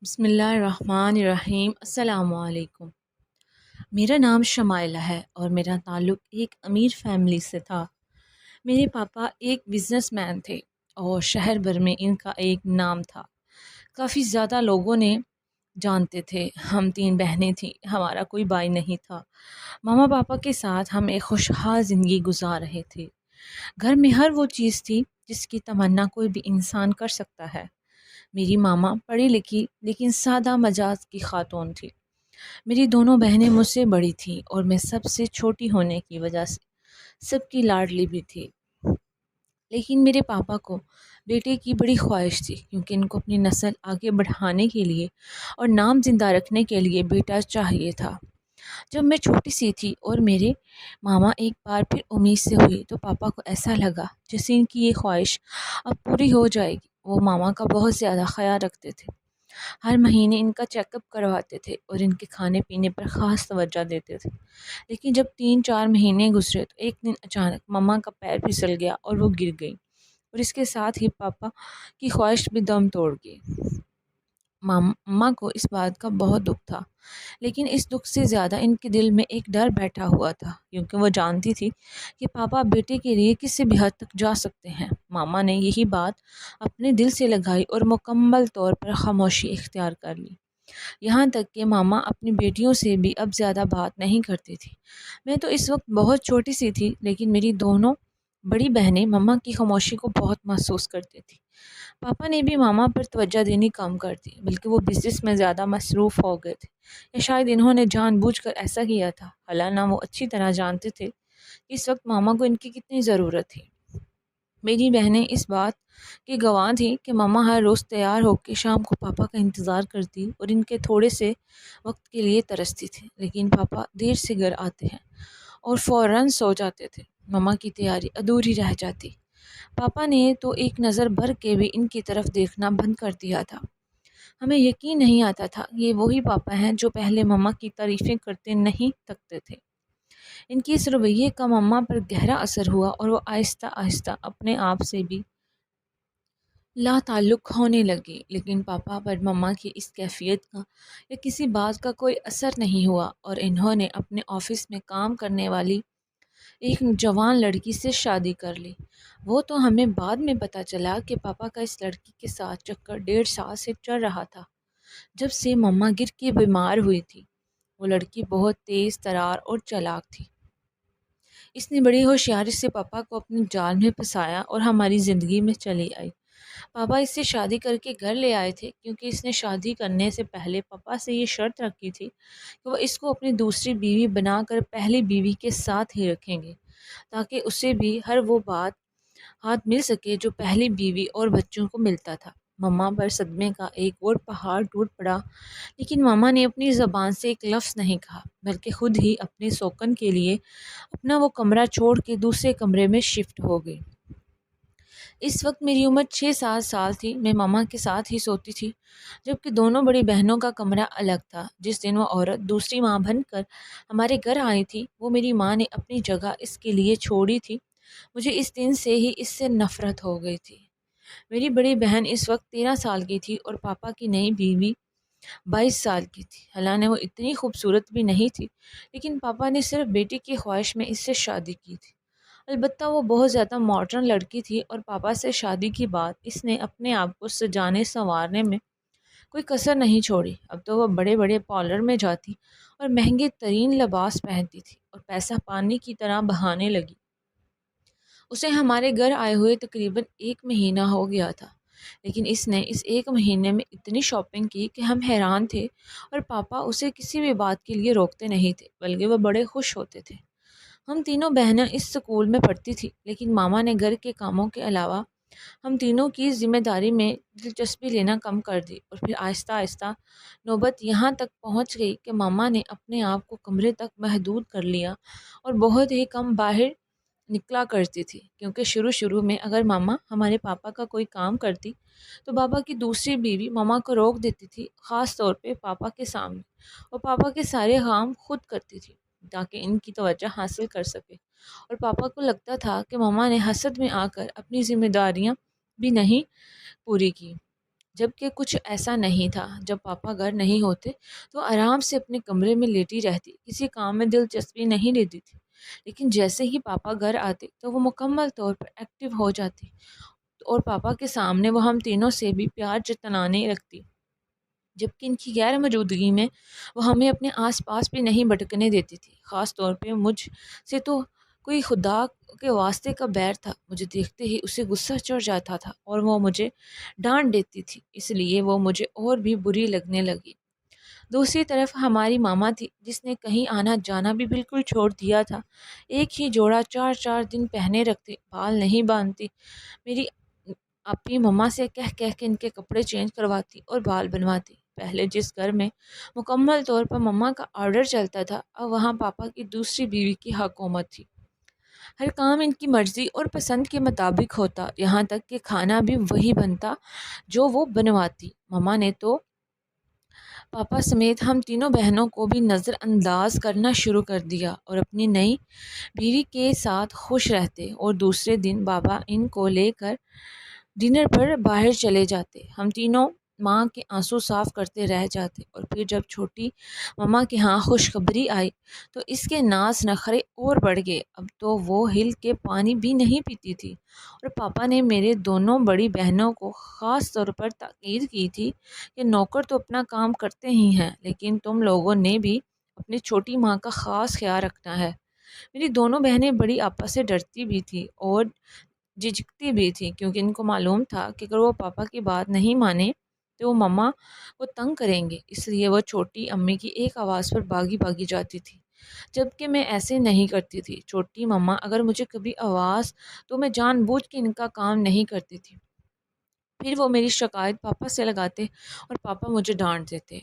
بسم اللہ الرحمن الرحیم۔ السلام علیکم۔ میرا نام شمائلہ ہے اور میرا تعلق ایک امیر فیملی سے تھا۔ میرے پاپا ایک بزنس مین تھے اور شہر بھر میں ان کا ایک نام تھا۔ کافی زیادہ لوگوں نے جانتے تھے۔ ہم 3 بہنیں تھیں، ہمارا کوئی بھائی نہیں تھا۔ ماما پاپا کے ساتھ ہم ایک خوشحال زندگی گزار رہے تھے۔ گھر میں ہر وہ چیز تھی جس کی تمنا کوئی بھی انسان کر سکتا ہے۔ میری ماما پڑھی لکھی لیکن سادہ مزاج کی خاتون تھی۔ میری دونوں بہنیں مجھ سے بڑی تھیں اور میں سب سے چھوٹی ہونے کی وجہ سے سب کی لاڈلی بھی تھی۔ لیکن میرے پاپا کو بیٹے کی بڑی خواہش تھی، کیونکہ ان کو اپنی نسل آگے بڑھانے کے لیے اور نام زندہ رکھنے کے لیے بیٹا چاہیے تھا۔ جب میں چھوٹی سی تھی اور میرے ماما ایک بار پھر امید سے ہوئی تو پاپا کو ایسا لگا جیسے ان کی یہ خواہش اب پوری ہو جائے گی۔ وہ ماما کا بہت زیادہ خیال رکھتے تھے، ہر مہینے ان کا چیک اپ کرواتے تھے اور ان کے کھانے پینے پر خاص توجہ دیتے تھے۔ لیکن جب 3-4 مہینے گزرے تو ایک دن اچانک ماما کا پیر پھسل گیا اور وہ گر گئی، اور اس کے ساتھ ہی پاپا کی خواہش بھی دم توڑ گئی۔ ماما کو اس بات کا بہت دکھ تھا، لیکن اس دکھ سے زیادہ ان کے دل میں ایک ڈر بیٹھا ہوا تھا، کیونکہ وہ جانتی تھی کہ پاپا بیٹے کے لیے کسی بھی حد تک جا سکتے ہیں۔ ماما نے یہی بات اپنے دل سے لگائی اور مکمل طور پر خاموشی اختیار کر لی۔ یہاں تک کہ ماما اپنی بیٹیوں سے بھی اب زیادہ بات نہیں کرتی تھی۔ میں تو اس وقت بہت چھوٹی سی تھی، لیکن میری دونوں بڑی بہنیں ماما کی خاموشی کو بہت محسوس کرتی تھی۔ پاپا نے بھی ماما پر توجہ دینی کم کر دی، بلکہ وہ بزنس میں زیادہ مصروف ہو گئے تھے، یا شاید انہوں نے جان بوجھ کر ایسا کیا تھا۔ حالانہ وہ اچھی طرح جانتے تھے کہ اس وقت ماما کو ان کی کتنی ضرورت تھی۔ میری بہنیں اس بات کی گواہ تھیں کہ ماما ہر روز تیار ہو کے شام کو پاپا کا انتظار کرتی اور ان کے تھوڑے سے وقت کے لیے ترستی تھی۔ لیکن پاپا دیر سے گھر آتے ہیں اور فوراً سو جاتے تھے۔ ماما کی تیاری ادھوری رہ جاتی۔ پاپا نے تو ایک نظر بھر کے بھی ان کی طرف دیکھنا بند کر دیا تھا۔ ہمیں یقین نہیں آتا تھا یہ وہی پاپا ہیں جو پہلے ماما کی تعریفیں کرتے نہیں تھکتے تھے۔ ان کی اس رویے کا ماما پر گہرا اثر ہوا اور وہ آہستہ آہستہ اپنے آپ سے بھی لا تعلق ہونے لگی۔ لیکن پاپا پر ماما کی اس کیفیت کا یا کسی بات کا کوئی اثر نہیں ہوا، اور انہوں نے اپنے آفس میں کام کرنے والی ایک جوان لڑکی سے شادی کر لی۔ وہ تو ہمیں بعد میں پتہ چلا کہ پاپا کا اس لڑکی کے ساتھ چکر 1.5 سال سے چل رہا تھا، جب سے ماما گر کے بیمار ہوئی تھی۔ وہ لڑکی بہت تیز ترار اور چالاک تھی۔ اس نے بڑی ہوشیاری سے پاپا کو اپنے جال میں پھنسایا اور ہماری زندگی میں چلی آئی۔ پاپا اس سے شادی کر کے گھر لے آئے تھے، کیونکہ اس نے شادی کرنے سے پہلے پاپا سے یہ شرط رکھی تھی کہ وہ اس کو اپنی دوسری بیوی بنا کر پہلی بیوی کے ساتھ ہی رکھیں گے، تاکہ اسے بھی ہر وہ بات ہاتھ مل سکے جو پہلی بیوی اور بچوں کو ملتا تھا۔ ماما پر صدمے کا ایک اور پہاڑ ٹوٹ پڑا، لیکن ماما نے اپنی زبان سے ایک لفظ نہیں کہا، بلکہ خود ہی اپنے سکون کے لیے اپنا وہ کمرہ چھوڑ کے دوسرے کمرے میں شفٹ ہو گئی۔ اس وقت میری عمر 6-7 سال تھی۔ میں ماما کے ساتھ ہی سوتی تھی، جبکہ دونوں بڑی بہنوں کا کمرہ الگ تھا۔ جس دن وہ عورت دوسری ماں بن کر ہمارے گھر آئی تھی، وہ میری ماں نے اپنی جگہ اس کے لیے چھوڑی تھی۔ مجھے اس دن سے ہی اس سے نفرت ہو گئی تھی۔ میری بڑی بہن اس وقت 13 سال کی تھی اور پاپا کی نئی بیوی 22 سال کی تھی۔ حالانہ وہ اتنی خوبصورت بھی نہیں تھی، لیکن پاپا نے صرف بیٹی کی خواہش میں اس سے شادی کی تھی۔ البتہ وہ بہت زیادہ ماڈرن لڑکی تھی، اور پاپا سے شادی کے بعد اس نے اپنے آپ کو سجانے سنوارنے میں کوئی کسر نہیں چھوڑی۔ اب تو وہ بڑے بڑے پارلر میں جاتی اور مہنگے ترین لباس پہنتی تھی اور پیسہ پانی کی طرح بہانے لگی۔ اسے ہمارے گھر آئے ہوئے تقریباً 1 مہینہ ہو گیا تھا، لیکن اس نے اس 1 مہینے میں اتنی شاپنگ کی کہ ہم حیران تھے، اور پاپا اسے کسی بھی بات کے لیے روکتے نہیں تھے، بلکہ وہ بڑے خوش ہوتے تھے۔ ہم تینوں بہنیں اس اسکول میں پڑھتی تھی، لیکن ماما نے گھر کے کاموں کے علاوہ ہم تینوں کی ذمہ داری میں دلچسپی لینا کم کر دی، اور پھر آہستہ آہستہ نوبت یہاں تک پہنچ گئی کہ ماما نے اپنے آپ کو کمرے تک محدود کر لیا اور بہت ہی کم باہر نکلا کرتی تھی، کیونکہ شروع میں اگر ماما ہمارے پاپا کا کوئی کام کرتی تو پاپا کی دوسری بیوی ماما کو روک دیتی تھی، خاص طور پہ پاپا کے سامنے، اور پاپا کے سارے کام خود کرتی تھی تاکہ ان کی توجہ حاصل کر سکے۔ اور پاپا کو لگتا تھا کہ ماما نے حسد میں آ کر اپنی ذمہ داریاں بھی نہیں پوری کی۔ جبکہ کچھ ایسا نہیں تھا۔ جب پاپا گھر نہیں ہوتے تو آرام سے اپنے کمرے میں لیٹی رہتی، کسی کام میں دلچسپی نہیں لیتی تھی، لیکن جیسے ہی پاپا گھر آتے تو وہ مکمل طور پر ایکٹیو ہو جاتی اور پاپا کے سامنے وہ ہم تینوں سے بھی پیار جتلانے لگتی، جبکہ ان کی غیر موجودگی میں وہ ہمیں اپنے آس پاس بھی نہیں بھٹکنے دیتی تھی۔ خاص طور پہ مجھ سے تو کوئی خدا کے واسطے کا بیر تھا، مجھے دیکھتے ہی اسے غصہ چڑھ جاتا تھا اور وہ مجھے ڈانٹ دیتی تھی، اس لیے وہ مجھے اور بھی بری لگنے لگی۔ دوسری طرف ہماری ماما تھی، جس نے کہیں آنا جانا بھی بالکل چھوڑ دیا تھا۔ ایک ہی جوڑا چار چار دن پہنے رکھتی، بال نہیں باندھتی، میری اپنی مما سے کہہ کہہ کے ان کے کپڑے چینج کرواتی اور بال بنواتی۔ پہلے جس گھر میں مکمل طور پر مما کا آرڈر چلتا تھا، اب وہاں پاپا کی دوسری بیوی کی حکومت تھی۔ ہر کام ان کی مرضی اور پسند کے مطابق ہوتا، یہاں تک کہ کھانا بھی وہی بنتا جو وہ بنواتی۔ مما نے تو پاپا سمیت ہم تینوں بہنوں کو بھی نظر انداز کرنا شروع کر دیا اور اپنی نئی بیوی کے ساتھ خوش رہتے، اور دوسرے دن بابا ان کو لے کر ڈنر پر باہر چلے جاتے۔ ہم تینوں ماں کے آنسو صاف کرتے رہ جاتے، اور پھر جب چھوٹی مما کے ہاں خوشخبری آئی تو اس کے ناز نخرے اور بڑھ گئے۔ اب تو وہ ہل کے پانی بھی نہیں پیتی تھی، اور پاپا نے میرے دونوں بڑی بہنوں کو خاص طور پر تاکید کی تھی کہ نوکر تو اپنا کام کرتے ہی ہیں، لیکن تم لوگوں نے بھی اپنی چھوٹی ماں کا خاص خیال رکھنا ہے۔ میری دونوں بہنیں بڑی آپا سے ڈرتی بھی تھی اور جھجکتی بھی تھی، کیونکہ ان کو معلوم تھا کہ اگر وہ پاپا کی بات نہیں مانے تو وہ مما کو تنگ کریں گے، اس لیے وہ چھوٹی امی کی ایک آواز پر باغی باغی جاتی تھی، جبکہ میں ایسے نہیں کرتی تھی۔ چھوٹی مما اگر مجھے کبھی آواز تو میں جان بوجھ کے ان کا کام نہیں کرتی تھی، پھر وہ میری شکایت پاپا سے لگاتے اور پاپا مجھے ڈانٹ دیتے۔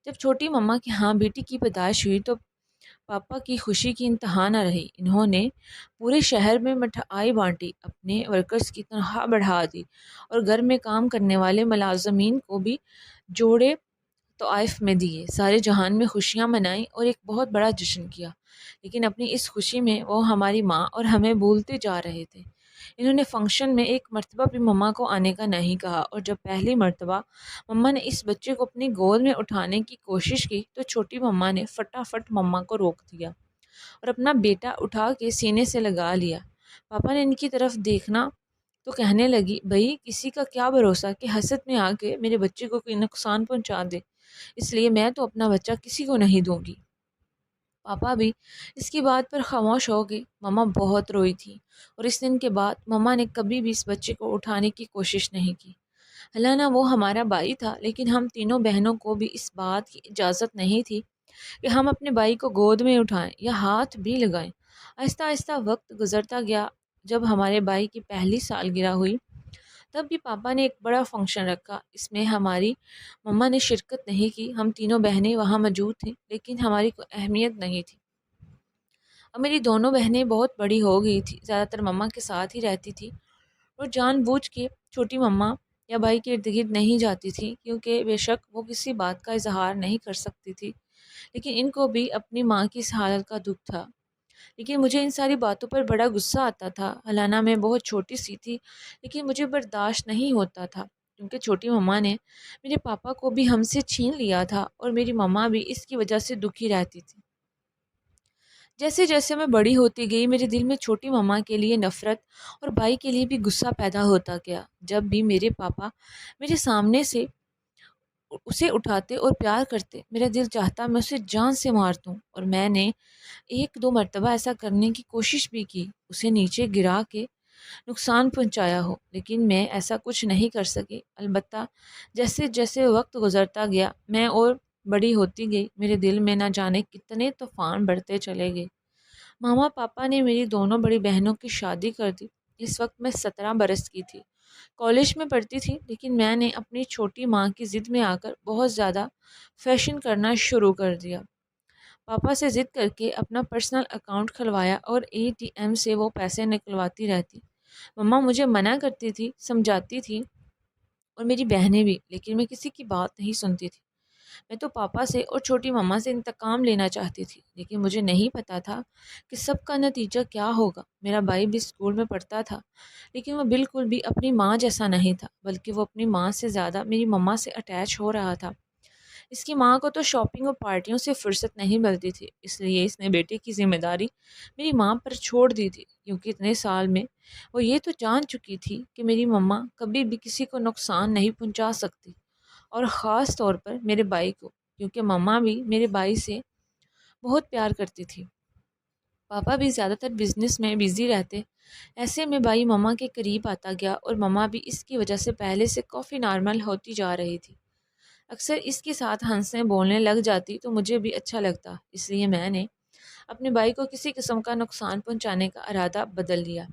جب چھوٹی مما کے ہاں بیٹی کی پیدائش ہوئی تو پاپا کی خوشی کی انتہا نہ رہی۔ انہوں نے پورے شہر میں مٹھائی بانٹی، اپنے ورکرز کی تنخواہ بڑھا دی، اور گھر میں کام کرنے والے ملازمین کو بھی جوڑے طوائف میں دیے۔ سارے جہان میں خوشیاں منائیں اور ایک بہت بڑا جشن کیا، لیکن اپنی اس خوشی میں وہ ہماری ماں اور ہمیں بھولتے جا رہے تھے۔ انہوں نے فنکشن میں ایک مرتبہ بھی مما کو آنے کا نہیں کہا، اور جب پہلی مرتبہ مما نے اس بچے کو اپنی گود میں اٹھانے کی کوشش کی تو چھوٹی مما نے فٹافٹ مما کو روک دیا اور اپنا بیٹا اٹھا کے سینے سے لگا لیا۔ پاپا نے ان کی طرف دیکھنا تو کہنے لگی، بھئی کسی کا کیا بھروسہ کہ حسد میں آ کے میرے بچے کو کوئی نقصان پہنچا دے، اس لیے میں تو اپنا بچہ کسی کو نہیں دوں گی۔ پاپا بھی اس کی بات پر خاموش ہو گئے۔ مما بہت روئی تھی، اور اس دن کے بعد مما نے کبھی بھی اس بچے کو اٹھانے کی کوشش نہیں کی۔ حالانہ وہ ہمارا بھائی تھا، لیکن ہم تینوں بہنوں کو بھی اس بات کی اجازت نہیں تھی کہ ہم اپنے بھائی کو گود میں اٹھائیں یا ہاتھ بھی لگائیں۔ آہستہ آہستہ وقت گزرتا گیا۔ جب ہمارے بھائی کی پہلی سالگرہ ہوئی تب بھی پاپا نے ایک بڑا فنکشن رکھا۔ اس میں ہماری مما نے شرکت نہیں کی۔ ہم تینوں بہنیں وہاں موجود تھیں، لیکن ہماری کوئی اہمیت نہیں تھی۔ اب میری دونوں بہنیں بہت بڑی ہو گئی تھی، زیادہ تر مما کے ساتھ ہی رہتی تھی، اور جان بوجھ کے چھوٹی مما یا بھائی کے ارد گرد نہیں جاتی تھی، کیونکہ بے شک وہ کسی بات کا اظہار نہیں کر سکتی تھی، لیکن ان کو بھی اپنی ماں کی اس حالت کا دکھ تھا۔ لیکن مجھے ان ساری باتوں پر بڑا غصہ آتا تھا۔ حالانہ میں بہت چھوٹی سی تھی، لیکن مجھے برداشت نہیں ہوتا تھا، کیونکہ چھوٹی مما نے میرے پاپا کو بھی ہم سے چھین لیا تھا، اور میری مما بھی اس کی وجہ سے دکھی رہتی تھی۔ جیسے جیسے میں بڑی ہوتی گئی، میرے دل میں چھوٹی مما کے لیے نفرت اور بھائی کے لیے بھی غصہ پیدا ہوتا گیا۔ جب بھی میرے پاپا میرے سامنے سے اسے اٹھاتے اور پیار کرتے، میرا دل چاہتا میں اسے جان سے مار دوں، اور میں نے ایک دو مرتبہ ایسا کرنے کی کوشش بھی کی، اسے نیچے گرا کے نقصان پہنچایا ہو، لیکن میں ایسا کچھ نہیں کر سکی۔ البتہ جیسے جیسے وقت گزرتا گیا، میں اور بڑی ہوتی گئی، میرے دل میں نہ جانے کتنے طوفان بڑھتے چلے گئے۔ ماما پاپا نے میری دونوں بڑی بہنوں کی شادی کر دی۔ اس وقت میں 17 برس کی تھی، کالج میں پڑھتی تھی، لیکن میں نے اپنی چھوٹی ماں کی ضد میں آ کر بہت زیادہ فیشن کرنا شروع کر دیا۔ پاپا سے ضد کر کے اپنا پرسنل اکاؤنٹ کھلوایا اور اے ٹی ایم سے وہ پیسے نکلواتی رہتی۔ مما مجھے منع کرتی تھی، سمجھاتی تھی، اور میری بہنیں بھی، لیکن میں کسی کی بات نہیں سنتی تھی۔ میں تو پاپا سے اور چھوٹی مما سے انتقام لینا چاہتی تھی، لیکن مجھے نہیں پتا تھا کہ سب کا نتیجہ کیا ہوگا۔ میرا بھائی بھی اسکول میں پڑھتا تھا، لیکن وہ بالکل بھی اپنی ماں جیسا نہیں تھا، بلکہ وہ اپنی ماں سے زیادہ میری مما سے اٹیچ ہو رہا تھا۔ اس کی ماں کو تو شاپنگ اور پارٹیوں سے فرصت نہیں ملتی تھی، اس لیے اس نے بیٹے کی ذمہ داری میری ماں پر چھوڑ دی تھی، کیونکہ اتنے سال میں وہ یہ تو جان چکی تھی کہ میری مما کبھی بھی کسی کو نقصان نہیں پہنچا سکتی، اور خاص طور پر میرے بھائی کو، کیونکہ مما بھی میرے بھائی سے بہت پیار کرتی تھی۔ پاپا بھی زیادہ تر بزنس میں بزی رہتے، ایسے میں بھائی مما کے قریب آتا گیا، اور مما بھی اس کی وجہ سے پہلے سے کافی نارمل ہوتی جا رہی تھی۔ اکثر اس کے ساتھ ہنسنے بولنے لگ جاتی تو مجھے بھی اچھا لگتا، اس لیے میں نے اپنے بھائی کو کسی قسم کا نقصان پہنچانے کا ارادہ بدل لیا۔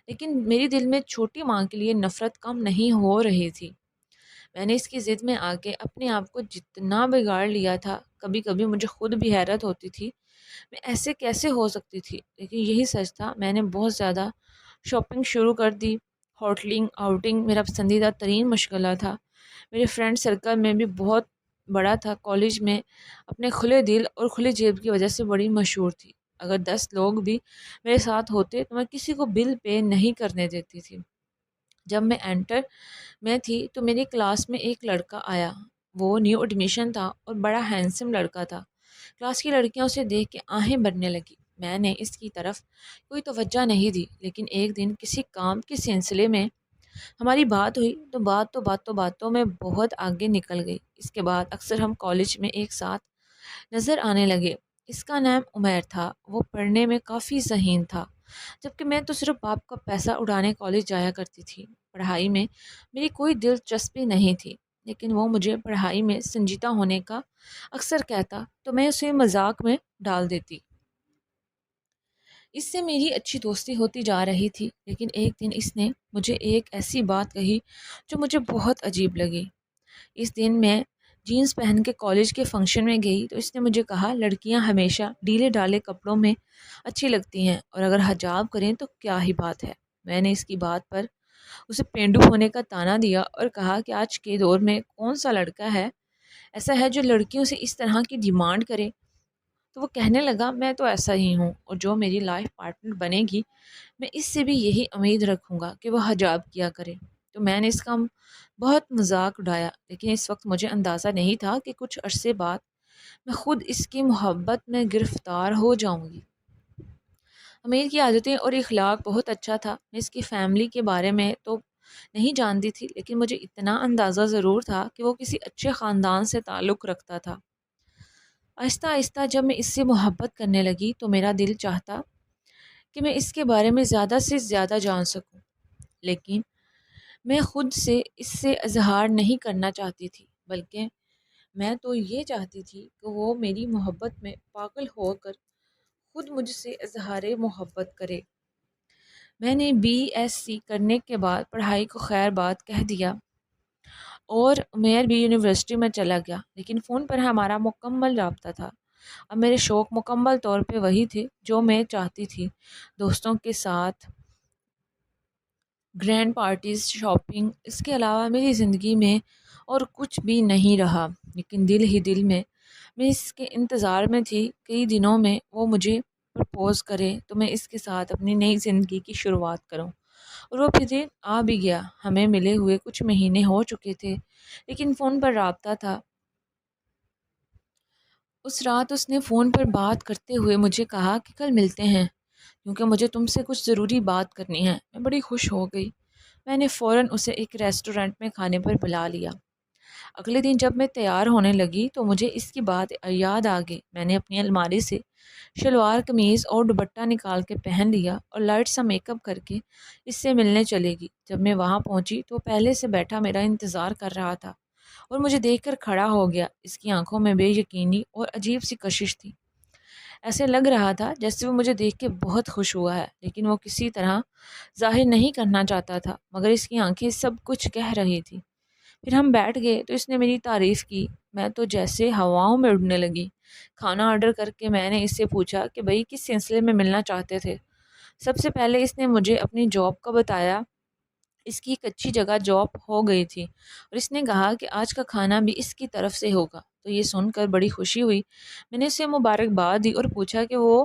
لیکن میری دل میں چھوٹی ماں کے لیے نفرت کم نہیں ہو رہی تھی۔ میں نے اس کی ضد میں آ کے اپنے آپ کو جتنا بگاڑ لیا تھا، کبھی کبھی مجھے خود بھی حیرت ہوتی تھی میں ایسے کیسے ہو سکتی تھی، لیکن یہی سچ تھا۔ میں نے بہت زیادہ شاپنگ شروع کر دی۔ ہوٹلنگ آؤٹنگ میرا پسندیدہ ترین مشغلہ تھا۔ میرے فرینڈ سرکل میں بھی بہت بڑا تھا۔ کالج میں اپنے کھلے دل اور کھلے جیب کی وجہ سے بڑی مشہور تھی۔ اگر 10 لوگ بھی میرے ساتھ ہوتے تو میں کسی کو بل پے نہیں کرنے دیتی تھی۔ جب میں انٹر میں تھی تو میری کلاس میں ایک لڑکا آیا۔ وہ نیو ایڈمیشن تھا اور بڑا ہینڈسم لڑکا تھا۔ کلاس کی لڑکیوں سے دیکھ کے آہیں بھرنے لگی۔ میں نے اس کی طرف کوئی توجہ نہیں دی، لیکن ایک دن کسی کام کے سلسلے میں ہماری بات ہوئی تو باتوں میں بہت آگے نکل گئی۔ اس کے بعد اکثر ہم کالج میں ایک ساتھ نظر آنے لگے۔ اس کا نام عمیر تھا۔ وہ پڑھنے میں کافی ذہین تھا، جبکہ میں تو صرف باپ کا پیسہ اڑانے کالج جایا کرتی تھی۔ پڑھائی میں میری کوئی دلچسپی نہیں تھی، لیکن وہ مجھے پڑھائی میں سنجیدہ ہونے کا اکثر کہتا تو میں اسے مذاق میں ڈال دیتی۔ اس سے میری اچھی دوستی ہوتی جا رہی تھی، لیکن ایک دن اس نے مجھے ایک ایسی بات کہی جو مجھے بہت عجیب لگی۔ اس دن میں جینز پہن کے کالج کے فنکشن میں گئی تو اس نے مجھے کہا، لڑکیاں ہمیشہ ڈھیلے ڈھالے کپڑوں میں اچھی لگتی ہیں، اور اگر حجاب کریں تو کیا ہی بات ہے۔ میں نے اس کی بات پر اسے پینڈو ہونے کا طعنہ دیا اور کہا کہ آج کے دور میں کون سا لڑکا ہے ایسا ہے جو لڑکیوں سے اس طرح کی ڈیمانڈ کرے۔ تو وہ کہنے لگا، میں تو ایسا ہی ہوں، اور جو میری لائف پارٹنر بنے گی میں اس سے بھی یہی امید رکھوں گا کہ وہ حجاب کیا کرے۔ تو میں نے اس کا بہت مذاق اڑایا، لیکن اس وقت مجھے اندازہ نہیں تھا کہ کچھ عرصے بعد میں خود اس کی محبت میں گرفتار ہو جاؤں گی۔ امیر کی عادتیں اور اخلاق بہت اچھا تھا۔ میں اس کی فیملی کے بارے میں تو نہیں جانتی تھی، لیکن مجھے اتنا اندازہ ضرور تھا کہ وہ کسی اچھے خاندان سے تعلق رکھتا تھا۔ آہستہ آہستہ جب میں اس سے محبت کرنے لگی تو میرا دل چاہتا کہ میں اس کے بارے میں زیادہ سے زیادہ جان سکوں، لیکن میں خود سے اس سے اظہار نہیں کرنا چاہتی تھی، بلکہ میں تو یہ چاہتی تھی کہ وہ میری محبت میں پاگل ہو کر خود مجھ سے اظہار محبت کرے۔ میں نے BSc کرنے کے بعد پڑھائی کو خیر بات کہہ دیا اور عمیر بھی یونیورسٹی میں چلا گیا، لیکن فون پر ہمارا مکمل رابطہ تھا۔ اب میرے شوق مکمل طور پہ وہی تھے جو میں چاہتی تھی، دوستوں کے ساتھ گرینڈ پارٹیز، شاپنگ۔ اس کے علاوہ میری زندگی میں اور کچھ بھی نہیں رہا، لیکن دل ہی دل میں اس کے انتظار میں تھی کئی دنوں میں وہ مجھے پرپوز کرے تو میں اس کے ساتھ اپنی نئی زندگی کی شروعات کروں۔ اور وہ پھر دن آ بھی گیا۔ ہمیں ملے ہوئے کچھ مہینے ہو چکے تھے، لیکن فون پر رابطہ تھا۔ اس رات اس نے فون پر بات کرتے ہوئے مجھے کہا کہ کل ملتے ہیں، کیونکہ مجھے تم سے کچھ ضروری بات کرنی ہے۔ میں بڑی خوش ہو گئی۔ میں نے فوراً اسے ایک ریسٹورنٹ میں کھانے پر بلا لیا۔ اگلے دن جب میں تیار ہونے لگی تو مجھے اس کی بات یاد آ گئی۔ میں نے اپنی الماری سے شلوار قمیض اور دوپٹہ نکال کے پہن لیا اور لائٹ سا میک اپ کر کے اس سے ملنے چلے گی۔ جب میں وہاں پہنچی تو پہلے سے بیٹھا میرا انتظار کر رہا تھا اور مجھے دیکھ کر کھڑا ہو گیا۔ اس کی آنکھوں میں بے یقینی اور عجیب سی کشش تھی۔ ایسے لگ رہا تھا جیسے وہ مجھے دیکھ کے بہت خوش ہوا ہے، لیکن وہ کسی طرح ظاہر نہیں کرنا چاہتا تھا، مگر اس کی آنکھیں سب کچھ کہہ رہی تھی۔ پھر ہم بیٹھ گئے تو اس نے میری تعریف کی۔ میں تو جیسے ہواؤں میں اڑنے لگی۔ کھانا آرڈر کر کے میں نے اس سے پوچھا کہ بھئی کس سلسلے میں ملنا چاہتے تھے۔ سب سے پہلے اس نے مجھے اپنی جاب کا بتایا اس کی ایک اچھی جگہ جاب ہو گئی تھی اور اس نے کہا کہ آج کا کھانا بھی اس کی طرف سے ہوگا۔ تو یہ سن کر بڑی خوشی ہوئی۔ میں نے اسے مبارکباد دی اور پوچھا کہ وہ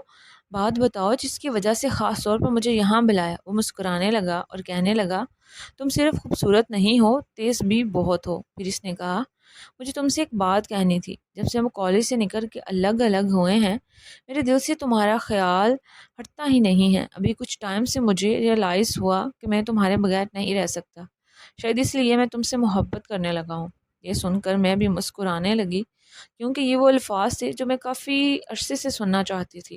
بات بتاؤ جس کی وجہ سے خاص طور پر مجھے یہاں بلایا۔ وہ مسکرانے لگا اور کہنے لگا، تم صرف خوبصورت نہیں ہو، تیز بھی بہت ہو۔ پھر اس نے کہا، مجھے تم سے ایک بات کہنی تھی۔ جب سے ہم کالج سے نکل کے الگ الگ ہوئے ہیں، میرے دل سے تمہارا خیال ہٹتا ہی نہیں ہے۔ ابھی کچھ ٹائم سے مجھے ریئلائز ہوا کہ میں تمہارے بغیر نہیں رہ سکتا۔ شاید اس لیے میں تم سے محبت کرنے لگا ہوں۔ یہ سن کر میں بھی مسکرانے لگی، کیونکہ یہ وہ الفاظ تھے جو میں کافی عرصے سے سننا چاہتی تھی،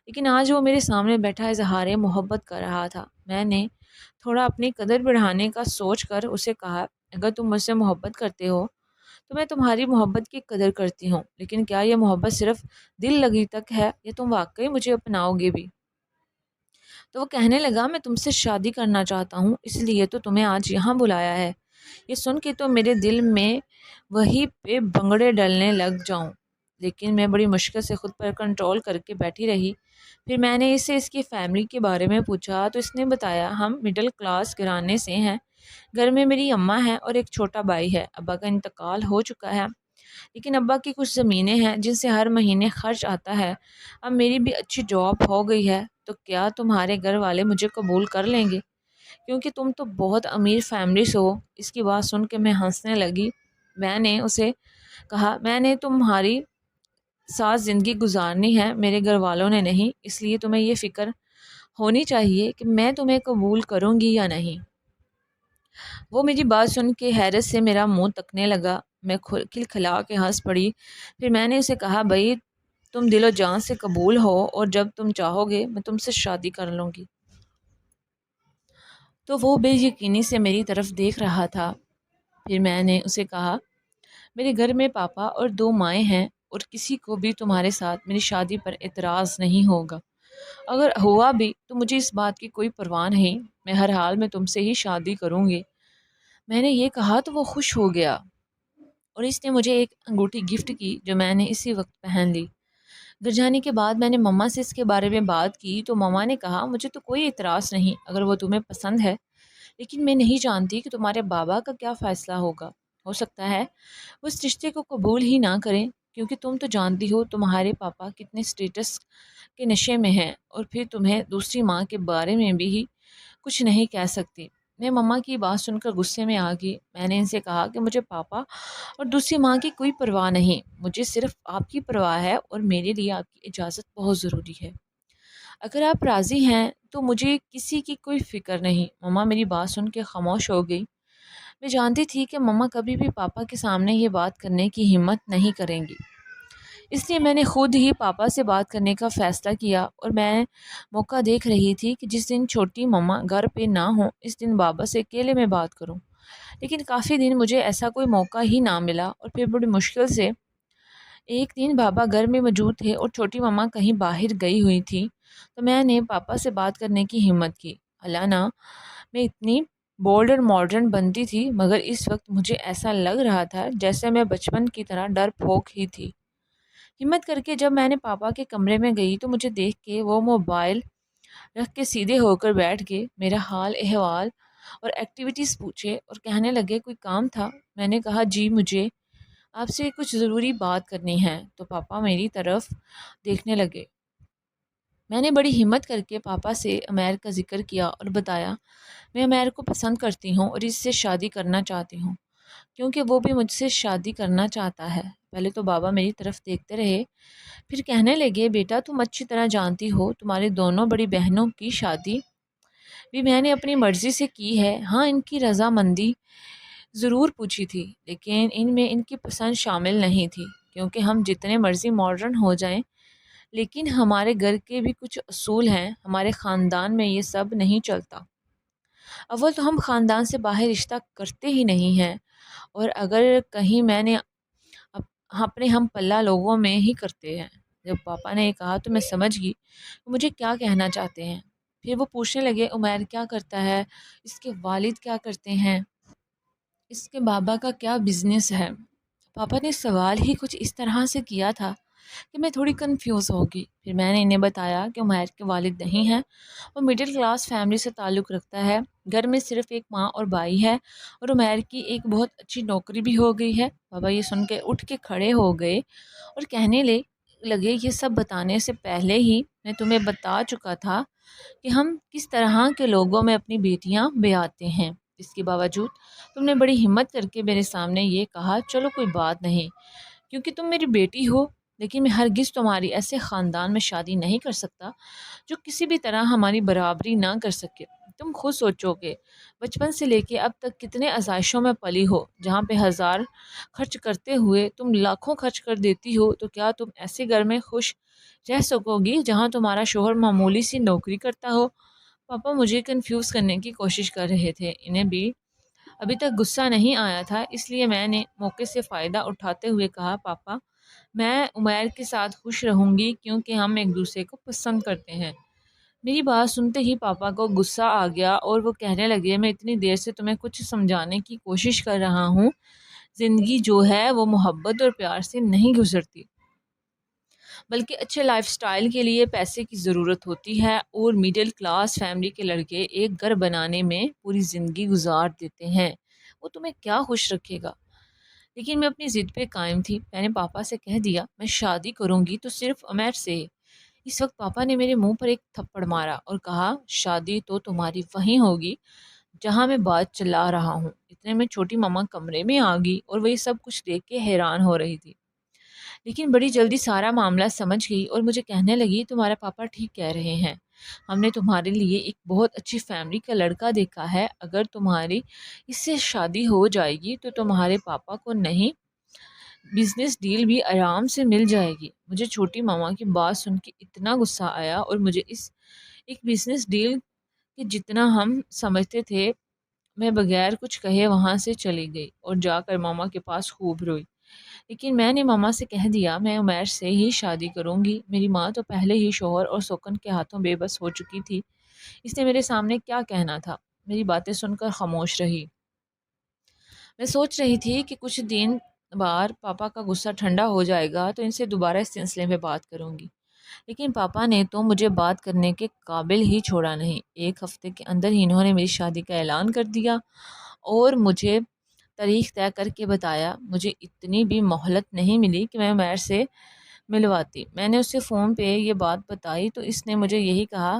لیکن آج وہ میرے سامنے بیٹھا اظہار محبت کر رہا تھا۔ میں نے تھوڑا اپنی قدر بڑھانے کا سوچ کر اسے کہا، اگر تم مجھ سے محبت کرتے ہو تو میں تمہاری محبت کی قدر کرتی ہوں، لیکن کیا یہ محبت صرف دل لگی تک ہے یا تم واقعی مجھے اپناؤ گے بھی؟ تو وہ کہنے لگا، میں تم سے شادی کرنا چاہتا ہوں، اس لیے تو تمہیں آج یہاں بلایا ہے۔ یہ سن کے تو میرے دل میں وہی پہ بنگڑے ڈلنے لگ جاؤں، لیکن میں بڑی مشکل سے خود پر کنٹرول کر کے بیٹھی رہی۔ پھر میں نے اسے اس کی فیملی کے بارے میں پوچھا تو اس نے بتایا، ہم مڈل کلاس گھرانے سے ہیں۔ گھر میں میری اماں ہے اور ایک چھوٹا بھائی ہے۔ ابا کا انتقال ہو چکا ہے، لیکن ابا کی کچھ زمینیں ہیں جن سے ہر مہینے خرچ آتا ہے۔ اب میری بھی اچھی جاب ہو گئی ہے، تو کیا تمہارے گھر والے مجھے قبول کر لیں گے؟ کیونکہ تم تو بہت امیر فیملی سے ہو۔ اس کی بات سن کے میں ہنسنے لگی۔ میں نے اسے کہا، میں نے تمہاری ساتھ زندگی گزارنی ہے، میرے گھر والوں نے نہیں، اس لیے تمہیں یہ فکر ہونی چاہیے کہ میں تمہیں قبول کروں گی یا نہیں۔ وہ میری بات سن کے حیرت سے میرا منہ تکنے لگا۔ میں کھلکھلا کے ہنس پڑی۔ پھر میں نے اسے کہا، بھائی تم دل و جان سے قبول ہو اور جب تم چاہو گے میں تم سے شادی کر لوں گی۔ تو وہ بے یقینی سے میری طرف دیکھ رہا تھا۔ پھر میں نے اسے کہا، میرے گھر میں پاپا اور دو مائیں ہیں اور کسی کو بھی تمہارے ساتھ میری شادی پر اعتراض نہیں ہوگا۔ اگر ہوا بھی تو مجھے اس بات کی کوئی پرواہ نہیں، میں ہر حال میں تم سے ہی شادی کروں گی۔ میں نے یہ کہا تو وہ خوش ہو گیا اور اس نے مجھے ایک انگوٹھی گفٹ کی جو میں نے اسی وقت پہن لی۔ گھر جانے کے بعد میں نے مما سے اس کے بارے میں بات کی تو مما نے کہا، مجھے تو کوئی اعتراض نہیں اگر وہ تمہیں پسند ہے، لیکن میں نہیں جانتی کہ تمہارے بابا کا کیا فیصلہ ہوگا۔ ہو سکتا ہے وہ اس رشتے کو قبول ہی نہ کریں، کیونکہ تم تو جانتی ہو تمہارے پاپا کتنے سٹیٹس کے نشے میں ہیں، اور پھر تمہیں دوسری ماں کے بارے میں بھی ہی کچھ نہیں کہہ سکتی۔ میں مما کی بات سن کر غصے میں آ گئی۔ میں نے ان سے کہا کہ مجھے پاپا اور دوسری ماں کی کوئی پرواہ نہیں، مجھے صرف آپ کی پرواہ ہے اور میرے لیے آپ کی اجازت بہت ضروری ہے۔ اگر آپ راضی ہیں تو مجھے کسی کی کوئی فکر نہیں۔ مما میری بات سن کے خاموش ہو گئی۔ میں جانتی تھی کہ مما کبھی بھی پاپا کے سامنے یہ بات کرنے کی ہمت نہیں کریں گی، اس لیے میں نے خود ہی پاپا سے بات کرنے کا فیصلہ کیا، اور میں موقع دیکھ رہی تھی کہ جس دن چھوٹی مما گھر پہ نہ ہوں اس دن بابا سے اکیلے میں بات کروں۔ لیکن کافی دن مجھے ایسا کوئی موقع ہی نہ ملا، اور پھر بڑی مشکل سے ایک دن بابا گھر میں موجود تھے اور چھوٹی مما کہیں باہر گئی ہوئی تھی، تو میں نے پاپا سے بات کرنے کی ہمت کی۔ حالانہ میں اتنی بولڈ اور ماڈرن بنتی تھی، مگر اس وقت مجھے ایسا لگ رہا تھا جیسے میں بچپن کی طرح ڈر پھونک ہی تھی۔ ہمت کر کے جب میں نے پاپا کے کمرے میں گئی تو مجھے دیکھ کے وہ موبائل رکھ کے سیدھے ہو کر بیٹھ گئے، میرا حال احوال اور ایکٹیویٹیز پوچھے اور کہنے لگے، کوئی کام تھا؟ میں نے کہا، جی مجھے آپ سے کچھ ضروری بات کرنی ہے۔ تو پاپا میری طرف دیکھنے لگے۔ میں نے بڑی ہمت کر کے پاپا سے عمیر کا ذکر کیا اور بتایا، میں عمیر کو پسند کرتی ہوں اور اس سے شادی کرنا چاہتی ہوں، کیونکہ وہ بھی مجھ سے شادی کرنا چاہتا ہے۔ پہلے تو بابا میری طرف دیکھتے رہے، پھر کہنے لگے، بیٹا تم اچھی طرح جانتی ہو تمہاری دونوں بڑی بہنوں کی شادی بھی میں نے اپنی مرضی سے کی ہے۔ ہاں ان کی رضامندی ضرور پوچھی تھی، لیکن ان میں ان کی پسند شامل نہیں تھی، کیونکہ ہم جتنے مرضی ماڈرن ہو جائیں لیکن ہمارے گھر کے بھی کچھ اصول ہیں، ہمارے خاندان میں یہ سب نہیں چلتا۔ اول تو ہم خاندان سے باہر رشتہ کرتے ہی نہیں ہیں، اور اگر کہیں میں نے اپنے ہم پلہ لوگوں میں ہی کرتے ہیں۔ جب پاپا نے یہ کہا تو میں سمجھ گئی کہ مجھے کیا کہنا چاہتے ہیں۔ پھر وہ پوچھنے لگے، عمیر کیا کرتا ہے؟ اس کے والد کیا کرتے ہیں؟ اس کے بابا کا کیا بزنس ہے؟ پاپا نے سوال ہی کچھ اس طرح سے کیا تھا کہ میں تھوڑی کنفیوز ہوگی۔ پھر میں نے انہیں بتایا کہ عمیر کے والد نہیں ہیں، وہ مڈل کلاس فیملی سے تعلق رکھتا ہے، گھر میں صرف ایک ماں اور بھائی ہے، اور عمیر کی ایک بہت اچھی نوکری بھی ہو گئی ہے۔ بابا یہ سن کے اٹھ کے کھڑے ہو گئے اور کہنے لگے یہ سب بتانے سے پہلے ہی میں تمہیں بتا چکا تھا کہ ہم کس طرح کے لوگوں میں اپنی بیٹیاں بیاتے ہیں۔ اس کے باوجود تم نے بڑی ہمت کر کے میرے سامنے یہ کہا چلو کوئی بات نہیں کیونکہ تم میری بیٹی ہو، لیکن میں ہرگز تمہاری ایسے خاندان میں شادی نہیں کر سکتا جو کسی بھی طرح ہماری برابری نہ کر سکے۔ تم خود سوچو کہ بچپن سے لے کے اب تک کتنے آزائشوں میں پلی ہو، جہاں پہ 1000 خرچ کرتے ہوئے تم لاکھوں خرچ کر دیتی ہو، تو کیا تم ایسے گھر میں خوش رہ سکو گی جہاں تمہارا شوہر معمولی سی نوکری کرتا ہو؟ پاپا مجھے کنفیوز کرنے کی کوشش کر رہے تھے، انہیں بھی ابھی تک غصہ نہیں آیا تھا، اس لیے میں نے موقع سے فائدہ اٹھاتے ہوئے کہا پاپا میں عمیر کے ساتھ خوش رہوں گی کیونکہ ہم ایک دوسرے کو پسند کرتے ہیں۔ میری بات سنتے ہی پاپا کو غصہ آ گیا اور وہ کہنے لگے میں اتنی دیر سے تمہیں کچھ سمجھانے کی کوشش کر رہا ہوں، زندگی جو ہے وہ محبت اور پیار سے نہیں گزرتی، بلکہ اچھے لائف سٹائل کے لیے پیسے کی ضرورت ہوتی ہے، اور میڈل کلاس فیملی کے لڑکے ایک گھر بنانے میں پوری زندگی گزار دیتے ہیں، وہ تمہیں کیا خوش رکھے گا؟ لیکن میں اپنی ضد پہ قائم تھی۔ میں نے پاپا سے کہہ دیا میں شادی کروں گی تو صرف عمیر سے۔ اس وقت پاپا نے میرے منہ پر ایک تھپڑ مارا اور کہا شادی تو تمہاری وہیں ہوگی جہاں میں بات چلا رہا ہوں۔ اتنے میں چھوٹی ماما کمرے میں آ گئی اور وہ یہ سب کچھ دیکھ کے حیران ہو رہی تھی، لیکن بڑی جلدی سارا معاملہ سمجھ گئی اور مجھے کہنے لگی تمہارا پاپا ٹھیک کہہ رہے ہیں، ہم نے تمہارے لیے ایک بہت اچھی فیملی کا لڑکا دیکھا ہے، اگر تمہاری اس سے شادی ہو جائے گی تو تمہارے پاپا کو نہیں بزنس ڈیل بھی آرام سے مل جائے گی۔ مجھے چھوٹی ماما کی بات سن کے اتنا غصہ آیا اور مجھے اس ایک بزنس ڈیل کے جتنا ہم سمجھتے تھے، میں بغیر کچھ کہے وہاں سے چلی گئی اور جا کر ماما کے پاس خوب روئی، لیکن میں نے ماما سے کہہ دیا میں عمیر سے ہی شادی کروں گی۔ میری ماں تو پہلے ہی شوہر اور سوکن کے ہاتھوں بے بس ہو چکی تھی، اس نے میرے سامنے کیا کہنا تھا۔ میری باتیں سن کر خاموش رہی۔ میں سوچ رہی تھی کہ کچھ دن بعد پاپا کا غصہ ٹھنڈا ہو جائے گا تو ان سے دوبارہ اس سلسلے میں بات کروں گی، لیکن پاپا نے تو مجھے بات کرنے کے قابل ہی چھوڑا نہیں۔ ایک ہفتے کے اندر ہی انہوں نے میری شادی کا اعلان کر دیا اور مجھے تاریخ طے کر کے بتایا۔ مجھے اتنی بھی مہلت نہیں ملی کہ میں عمیر سے ملواتی۔ میں نے اسے فون پہ یہ بات بتائی تو اس نے مجھے یہی کہا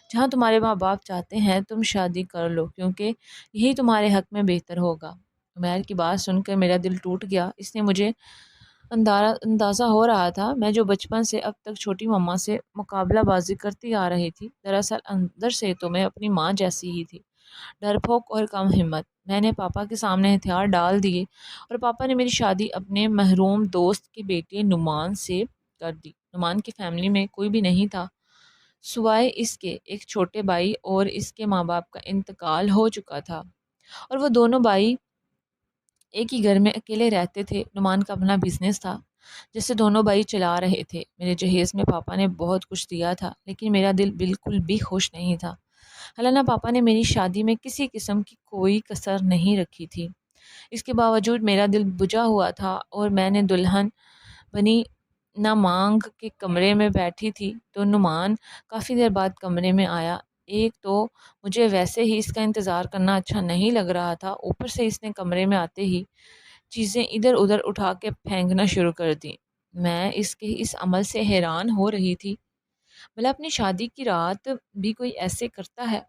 جہاں تمہارے ماں باپ چاہتے ہیں تم شادی کر لو کیونکہ یہی تمہارے حق میں بہتر ہوگا۔ عمیر کی بات سن کر میرا دل ٹوٹ گیا۔ اس نے مجھے اندازہ ہو رہا تھا میں جو بچپن سے اب تک چھوٹی ماما سے مقابلہ بازی کرتی آ رہی تھی، دراصل اندر سے تو میں اپنی ماں جیسی ہی تھی، ڈرپوک اور کم ہمت۔ میں نے پاپا کے سامنے ہتھیار ڈال دیے اور پاپا نے میری شادی اپنے محروم دوست کے بیٹے نعمان سے کر دی۔ نعمان کی فیملی میں کوئی بھی نہیں تھا سوائے اس کے ایک چھوٹے بھائی، اور اس کے ماں باپ کا انتقال ہو چکا تھا، اور وہ دونوں بھائی ایک ہی گھر میں اکیلے رہتے تھے۔ نعمان کا اپنا بزنس تھا جسے دونوں بھائی چلا رہے تھے۔ میرے جہیز میں پاپا نے بہت کچھ دیا تھا، لیکن میرا دل بالکل بھی خوش نہیں تھا۔ حالانہ پاپا نے میری شادی میں کسی قسم کی کوئی کسر نہیں رکھی تھی، اس کے باوجود میرا دل بجھا ہوا تھا، اور میں نے دلہن بنی نہ مانگ کے کمرے میں بیٹھی تھی تو نعمان کافی دیر بعد کمرے میں آیا۔ ایک تو مجھے ویسے ہی اس کا انتظار کرنا اچھا نہیں لگ رہا تھا، اوپر سے اس نے کمرے میں آتے ہی چیزیں ادھر ادھر اٹھا کے پھینکنا شروع کر دی۔ میں اس کے اس عمل سے حیران ہو رہی تھی، بھلا اپنی شادی کی رات بھی کوئی ایسے کرتا ہے؟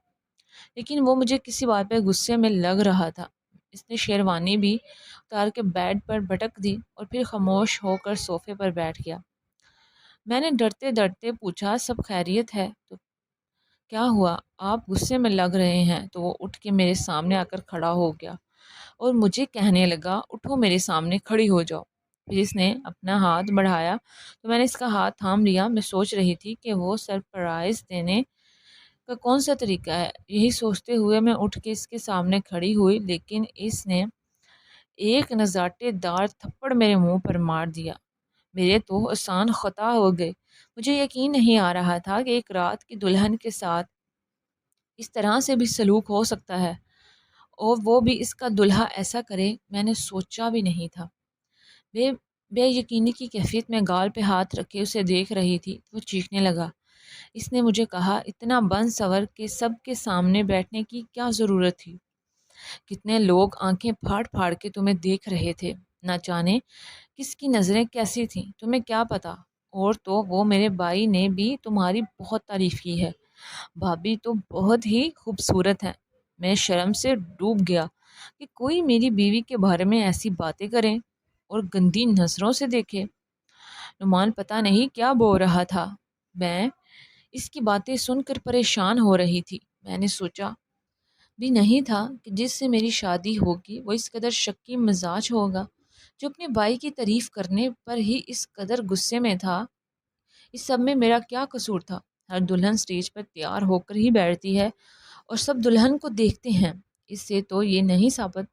لیکن وہ مجھے کسی بات پہ غصے میں لگ رہا تھا۔ اس نے شیروانی بھی اتار کے بیڈ پر بٹک دی اور پھر خاموش ہو کر صوفے پر بیٹھ گیا۔ میں نے ڈرتے ڈرتے پوچھا سب خیریت ہے؟ تو کیا ہوا، آپ غصے میں لگ رہے ہیں؟ تو وہ اٹھ کے میرے سامنے آ کر کھڑا ہو گیا اور مجھے کہنے لگا اٹھو میرے سامنے کھڑی ہو جاؤ۔ پھر اس نے اپنا ہاتھ بڑھایا تو میں نے اس کا ہاتھ تھام لیا۔ میں سوچ رہی تھی کہ وہ سرپرائز دینے کا کون سا طریقہ ہے، یہی سوچتے ہوئے میں اٹھ کے اس کے سامنے کھڑی ہوئی، لیکن اس نے ایک نزاکت دار تھپڑ میرے منہ پر مار دیا۔ میرے تو آسان خطا ہو گئے۔ مجھے یقین نہیں آ رہا تھا کہ ایک رات کی دلہن کے ساتھ اس طرح سے بھی سلوک ہو سکتا ہے، اور وہ بھی اس کا دلہا ایسا کرے، میں نے سوچا بھی نہیں تھا۔ بے یقینی کی کیفیت میں گال پہ ہاتھ رکھے اسے دیکھ رہی تھی، وہ چیخنے لگا۔ اس نے مجھے کہا، اتنا بن سور کے سب کے سامنے بیٹھنے کی کیا ضرورت تھی؟ کتنے لوگ آنکھیں پھاڑ پھاڑ کے تمہیں دیکھ رہے تھے، نہ جانے کس کی نظریں کیسی تھیں، تمہیں کیا پتا؟ اور تو وہ میرے بھائی نے بھی تمہاری بہت تعریف کی ہے، بھابھی تو بہت ہی خوبصورت ہیں۔ میں شرم سے ڈوب گیا کہ کوئی میری بیوی کے بارے میں ایسی باتیں کرے اور گندی نظروں سے دیکھے۔ نعمان پتہ نہیں کیا بول رہا تھا، میں اس کی باتیں سن کر پریشان ہو رہی تھی۔ میں نے سوچا بھی نہیں تھا کہ جس سے میری شادی ہوگی وہ اس قدر شکی مزاج ہوگا، جو اپنے بھائی کی تعریف کرنے پر ہی اس قدر غصے میں تھا۔ اس سب میں میرا کیا قصور تھا؟ ہر دلہن سٹیج پر تیار ہو کر ہی بیٹھتی ہے اور سب دلہن کو دیکھتے ہیں۔ اس سے تو یہ نہیں ثابت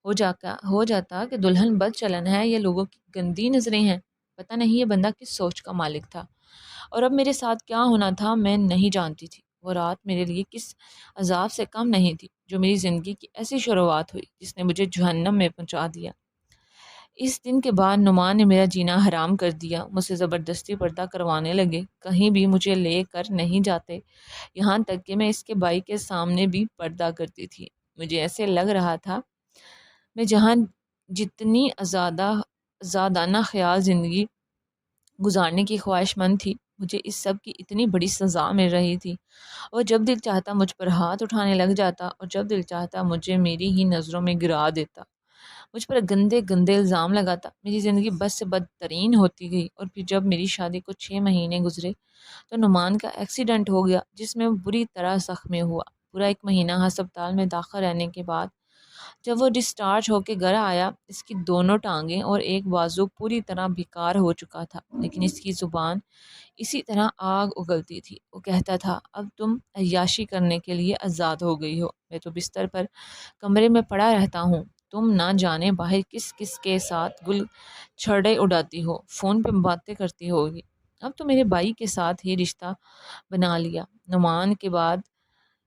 ہو جاتا کہ دلہن بد چلن ہے یا لوگوں کی گندی نظریں ہیں۔ پتہ نہیں یہ بندہ کس سوچ کا مالک تھا، اور اب میرے ساتھ کیا ہونا تھا میں نہیں جانتی تھی۔ وہ رات میرے لیے کس عذاب سے کم نہیں تھی، جو میری زندگی کی ایسی شروعات ہوئی جس نے مجھے جہنم میں پہنچا دیا۔ اس دن کے بعد نعمان نے میرا جینا حرام کر دیا، مجھ سے زبردستی پردہ کروانے لگے، کہیں بھی مجھے لے کر نہیں جاتے، یہاں تک کہ میں اس کے بھائی کے سامنے بھی پردہ کرتی تھی۔ مجھے ایسے لگ رہا تھا میں جہاں جتنی آزادانہ خیال زندگی گزارنے کی خواہش مند تھی، مجھے اس سب کی اتنی بڑی سزا مل رہی تھی۔ اور جب دل چاہتا مجھ پر ہاتھ اٹھانے لگ جاتا، اور جب دل چاہتا مجھے میری ہی نظروں میں گرا دیتا، مجھ پر گندے گندے الزام لگاتا۔ میری زندگی بد سے بدترین ہوتی گئی، اور پھر جب میری شادی کو 6 مہینے گزرے تو نعمان کا ایکسیڈنٹ ہو گیا، جس میں وہ بری طرح زخمی ہوا۔ پورا 1 مہینہ ہسپتال میں داخل رہنے کے بعد جب وہ ڈسچارج ہو کے گھر آیا، اس کی دونوں ٹانگیں اور ایک بازو پوری طرح بیکار ہو چکا تھا، لیکن اس کی زبان اسی طرح آگ اگلتی تھی۔ وہ کہتا تھا، اب تم عیاشی کرنے کے لیے آزاد ہو گئی ہو، میں تو بستر پر کمرے میں پڑا رہتا ہوں، تم نہ جانے باہر کس کس کے ساتھ گل چھڑے اڑاتی ہو، فون پہ باتیں کرتی ہوگی۔ اب تو میرے بھائی کے ساتھ ہی رشتہ بنا لیا۔ نعمان کے بعد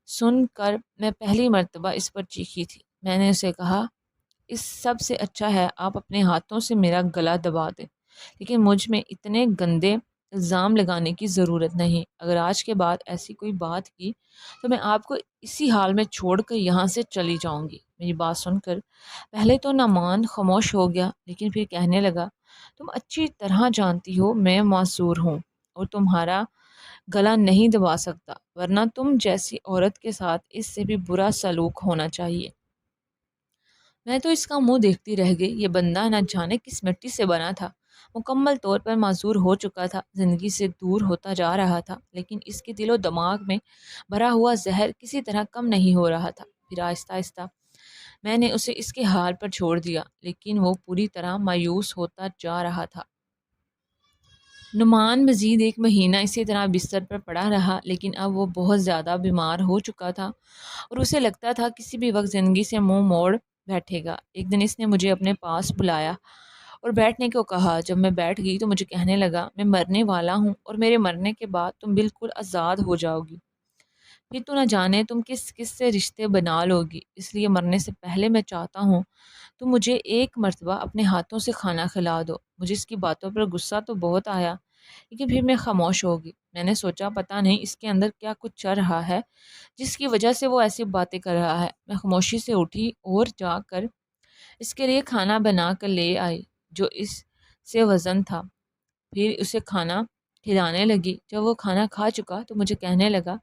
سن کر میں پہلی مرتبہ اس پر چیخی تھی۔ میں نے اسے کہا، اس سب سے اچھا ہے آپ اپنے ہاتھوں سے میرا گلا دبا دیں، لیکن مجھ میں اتنے گندے الزام لگانے کی ضرورت نہیں۔ اگر آج کے بعد ایسی کوئی بات کی تو میں آپ کو اسی حال میں چھوڑ کر یہاں سے چلی جاؤں گی۔ میری بات سن کر پہلے تو نعمان خاموش ہو گیا، لیکن پھر کہنے لگا، تم اچھی طرح جانتی ہو میں معذور ہوں اور تمہارا گلا نہیں دبا سکتا، ورنہ تم جیسی عورت کے ساتھ اس سے بھی برا سلوک ہونا چاہیے۔ میں تو اس کا منہ دیکھتی رہ گئی۔ یہ بندہ نہ جانے کس مٹی سے بنا تھا، مکمل طور پر معذور ہو چکا تھا، زندگی سے دور ہوتا جا رہا تھا، لیکن اس کے دل و دماغ میں بھرا ہوا زہر کسی طرح کم نہیں ہو رہا تھا۔ پھر آہستہ آہستہ میں نے اسے اس کے حال پر چھوڑ دیا، لیکن وہ پوری طرح مایوس ہوتا جا رہا تھا۔ نعمان مزید 1 مہینہ اسی طرح بستر پر پڑا رہا، لیکن اب وہ بہت زیادہ بیمار ہو چکا تھا اور اسے لگتا تھا کسی بھی وقت زندگی سے منہ موڑ بیٹھے گا۔ ایک دن اس نے مجھے اپنے پاس بلایا اور بیٹھنے کو کہا۔ جب میں بیٹھ گئی تو مجھے کہنے لگا، میں مرنے والا ہوں اور میرے مرنے کے بعد تم بالکل آزاد ہو جاؤ گی، پھر تو نہ جانے تم کس کس سے رشتے بنا لو گی، اس لیے مرنے سے پہلے میں چاہتا ہوں تم مجھے ایک مرتبہ اپنے ہاتھوں سے کھانا کھلا دو۔ مجھے اس کی باتوں پر غصہ تو بہت آیا، لیکن پھر میں خاموش ہو گئی۔ میں نے سوچا پتہ نہیں اس کے اندر کیا کچھ چل رہا ہے جس کی وجہ سے وہ ایسی باتیں کر رہا ہے۔ میں خاموشی سے اٹھی اور جا کر اس کے لیے کھانا بنا کر لے آئی جو اس سے وزن تھا، پھر اسے کھانا کھلانے لگی۔ جب وہ کھانا کھا چکا تو مجھے کہنے لگا،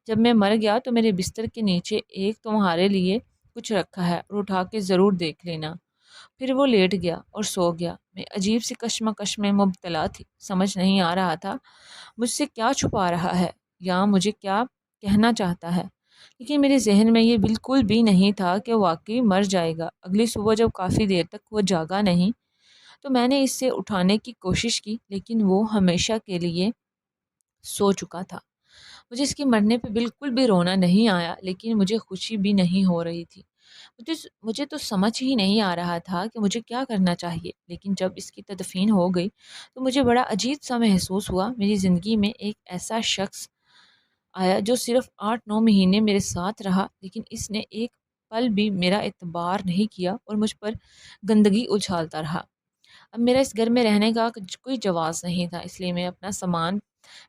جب میں مر گیا تو میرے بستر کے نیچے ایک تمہارے لیے کچھ رکھا ہے اور اٹھا کے ضرور دیکھ لینا۔ پھر وہ لیٹ گیا اور سو گیا۔ میں عجیب سی کشمکش میں مبتلا تھی، سمجھ نہیں آ رہا تھا مجھ سے کیا چھپا رہا ہے یا مجھے کیا کہنا چاہتا ہے، لیکن میرے ذہن میں یہ بالکل بھی نہیں تھا کہ واقعی مر جائے گا۔ اگلی صبح جب کافی دیر تک وہ جاگا نہیں تو میں نے اس سے اٹھانے کی کوشش کی، لیکن وہ ہمیشہ کے لیے سو چکا تھا۔ مجھے اس کے مرنے پہ بالکل بھی رونا نہیں آیا، لیکن مجھے خوشی بھی نہیں ہو رہی تھی۔ مجھے تو سمجھ ہی نہیں آ رہا تھا کہ مجھے کیا کرنا چاہیے، لیکن جب اس کی تدفین ہو گئی تو مجھے بڑا عجیب سا محسوس ہوا۔ میری زندگی میں ایک ایسا شخص آیا جو صرف 8-9 مہینے میرے ساتھ رہا، لیکن اس نے ایک پل بھی میرا اعتبار نہیں کیا اور مجھ پر گندگی اچھالتا رہا۔ اب میرا اس گھر میں رہنے کا کوئی جواز نہیں تھا، اس لیے میں اپنا سامان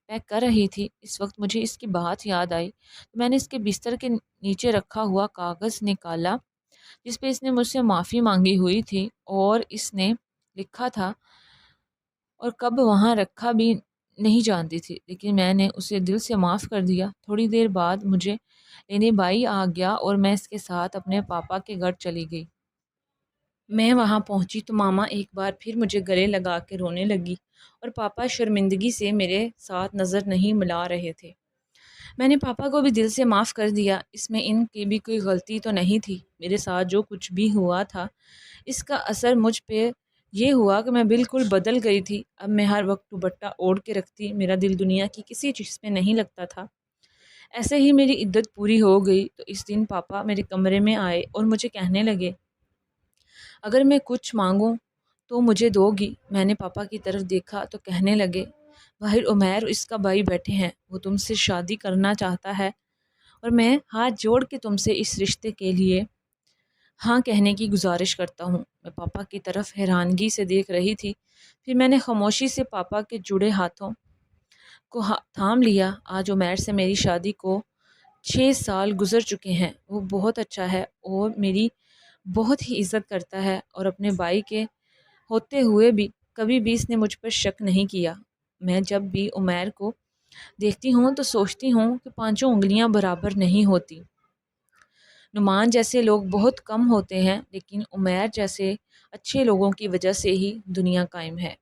پیک کر رہی تھی۔ اس وقت مجھے اس کی بات یاد آئی تو میں نے اس کے بستر کے نیچے رکھا ہوا کاغذ نکالا جس پہ اس نے مجھ سے معافی مانگی ہوئی تھی، اور اس نے لکھا تھا اور کب وہاں رکھا بھی نہیں جانتی تھی، لیکن میں نے اسے دل سے معاف کر دیا۔ تھوڑی دیر بعد مجھے لینے بھائی آ گیا اور میں اس کے ساتھ اپنے پاپا کے گھر چلی گئی۔ میں وہاں پہنچی تو ماما ایک بار پھر مجھے گلے لگا کے رونے لگی اور پاپا شرمندگی سے میرے ساتھ نظر نہیں ملا رہے تھے۔ میں نے پاپا کو بھی دل سے معاف کر دیا، اس میں ان کی بھی کوئی غلطی تو نہیں تھی۔ میرے ساتھ جو کچھ بھی ہوا تھا اس کا اثر مجھ پہ یہ ہوا کہ میں بالکل بدل گئی تھی۔ اب میں ہر وقت دوپٹہ اوڑھ کے رکھتی، میرا دل دنیا کی کسی چیز پہ نہیں لگتا تھا۔ ایسے ہی میری عدت پوری ہو گئی تو اس دن پاپا میرے کمرے میں آئے اور مجھے کہنے لگے اگر میں کچھ مانگوں تو مجھے دو گی؟ میں نے پاپا کی طرف دیکھا تو کہنے لگے باہر عمیر اس کا بھائی بیٹھے ہیں، وہ تم سے شادی کرنا چاہتا ہے اور میں ہاتھ جوڑ کے تم سے اس رشتے کے لیے ہاں کہنے کی گزارش کرتا ہوں۔ میں پاپا کی طرف حیرانگی سے دیکھ رہی تھی، پھر میں نے خاموشی سے پاپا کے جڑے ہاتھوں کو تھام لیا۔ آج عمیر سے میری شادی کو 6 سال گزر چکے ہیں، وہ بہت اچھا ہے اور میری بہت ہی عزت کرتا ہے، اور اپنے بھائی کے ہوتے ہوئے بھی کبھی بھی اس نے مجھ پر شک نہیں کیا۔ میں جب بھی عمیر کو دیکھتی ہوں تو سوچتی ہوں کہ پانچوں انگلیاں برابر نہیں ہوتی۔ نعمان جیسے لوگ بہت کم ہوتے ہیں، لیکن عمیر جیسے اچھے لوگوں کی وجہ سے ہی دنیا قائم ہے۔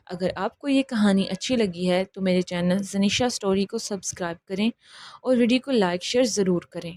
اگر آپ کو یہ کہانی اچھی لگی ہے تو میرے چینل زنیشا سٹوری کو سبسکرائب کریں اور ویڈیو کو لائک شیئر ضرور کریں۔